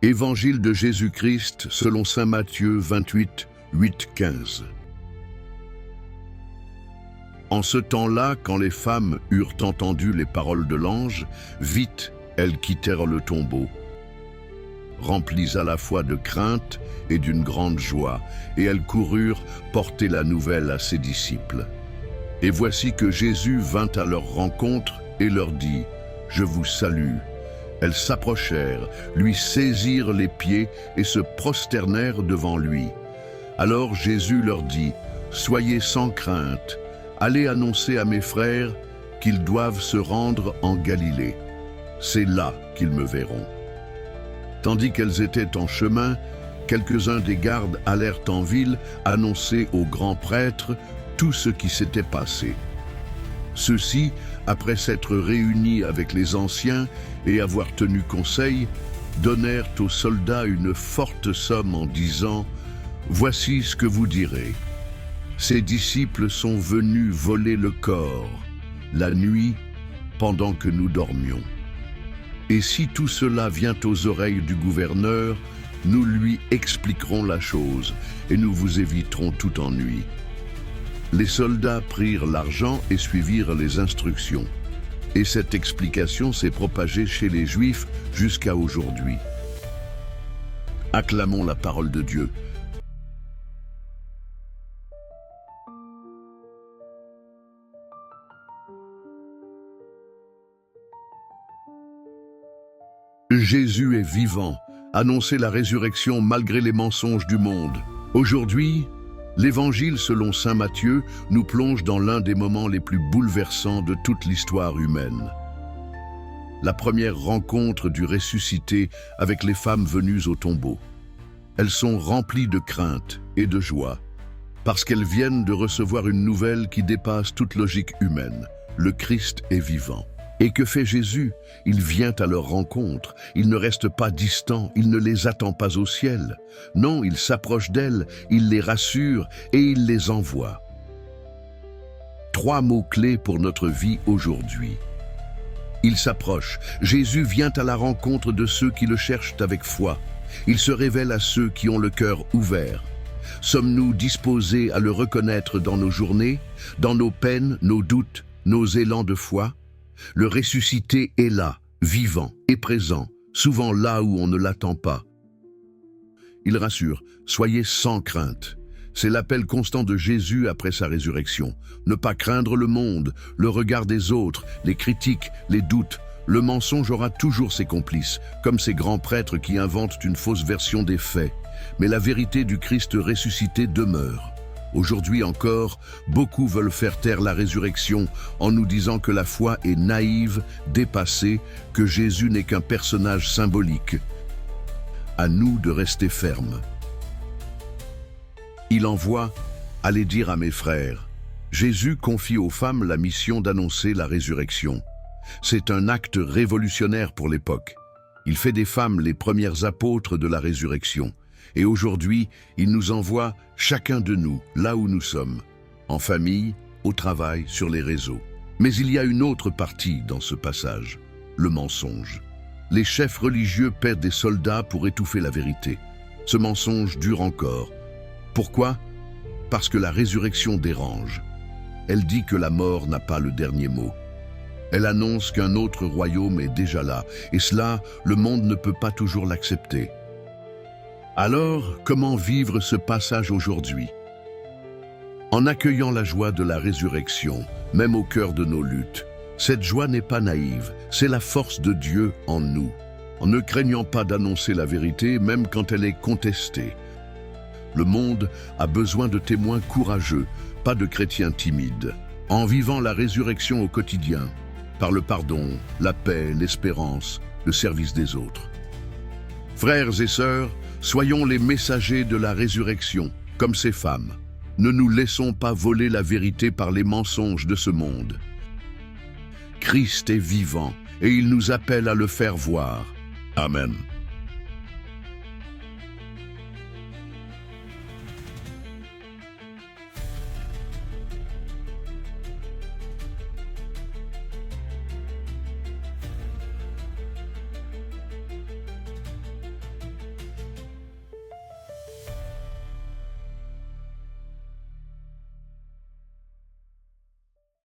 Évangile de Jésus-Christ selon saint Matthieu 28, 8-15. En ce temps-là, quand les femmes eurent entendu les paroles de l'ange, vite elles quittèrent le tombeau, remplies à la fois de crainte et d'une grande joie, et elles coururent porter la nouvelle à ses disciples. Et voici que Jésus vint à leur rencontre et leur dit « Je vous salue ». Elles s'approchèrent, lui saisirent les pieds et se prosternèrent devant lui. Alors Jésus leur dit « Soyez sans crainte, allez annoncer à mes frères qu'ils doivent se rendre en Galilée. C'est là qu'ils me verront. » Tandis qu'elles étaient en chemin, quelques-uns des gardes allèrent en ville annoncer au grand prêtre tout ce qui s'était passé. Ceux-ci, après s'être réunis avec les anciens et avoir tenu conseil, donnèrent aux soldats une forte somme en disant « Voici ce que vous direz. Ces disciples sont venus voler le corps, la nuit, pendant que nous dormions. Et si tout cela vient aux oreilles du gouverneur, nous lui expliquerons la chose et nous vous éviterons tout ennui. » Les soldats prirent l'argent et suivirent les instructions. Et cette explication s'est propagée chez les Juifs jusqu'à aujourd'hui. Acclamons la parole de Dieu. Jésus est vivant. Annoncez la résurrection malgré les mensonges du monde. Aujourd'hui, l'Évangile selon saint Matthieu nous plonge dans l'un des moments les plus bouleversants de toute l'histoire humaine. La première rencontre du ressuscité avec les femmes venues au tombeau. Elles sont remplies de crainte et de joie, parce qu'elles viennent de recevoir une nouvelle qui dépasse toute logique humaine. Le Christ est vivant. Et que fait Jésus? Il vient à leur rencontre, il ne reste pas distant, il ne les attend pas au ciel. Non, il s'approche d'elles, il les rassure et il les envoie. 3 mots-clés pour notre vie aujourd'hui. Il s'approche. Jésus vient à la rencontre de ceux qui le cherchent avec foi. Il se révèle à ceux qui ont le cœur ouvert. Sommes-nous disposés à le reconnaître dans nos journées, dans nos peines, nos doutes, nos élans de foi? Le ressuscité est là, vivant et présent, souvent là où on ne l'attend pas. Il rassure, soyez sans crainte. C'est l'appel constant de Jésus après sa résurrection. Ne pas craindre le monde, le regard des autres, les critiques, les doutes. Le mensonge aura toujours ses complices, comme ces grands prêtres qui inventent une fausse version des faits. Mais la vérité du Christ ressuscité demeure. Aujourd'hui encore, beaucoup veulent faire taire la résurrection en nous disant que la foi est naïve, dépassée, que Jésus n'est qu'un personnage symbolique. À nous de rester fermes. Il envoie « Allez dire à mes frères ». Jésus confie aux femmes la mission d'annoncer la résurrection. C'est un acte révolutionnaire pour l'époque. Il fait des femmes les premières apôtres de la résurrection. Et aujourd'hui, il nous envoie, chacun de nous, là où nous sommes, en famille, au travail, sur les réseaux. Mais il y a une autre partie dans ce passage, le mensonge. Les chefs religieux paient des soldats pour étouffer la vérité. Ce mensonge dure encore. Pourquoi? Parce que la résurrection dérange. Elle dit que la mort n'a pas le dernier mot. Elle annonce qu'un autre royaume est déjà là, et cela, le monde ne peut pas toujours l'accepter. Alors, comment vivre ce passage aujourd'hui? En accueillant la joie de la résurrection, même au cœur de nos luttes. Cette joie n'est pas naïve, c'est la force de Dieu en nous. En ne craignant pas d'annoncer la vérité, même quand elle est contestée. Le monde a besoin de témoins courageux, pas de chrétiens timides. En vivant la résurrection au quotidien, par le pardon, la paix, l'espérance, le service des autres. Frères et sœurs, soyons les messagers de la résurrection, comme ces femmes. Ne nous laissons pas voler la vérité par les mensonges de ce monde. Christ est vivant et il nous appelle à le faire voir. Amen.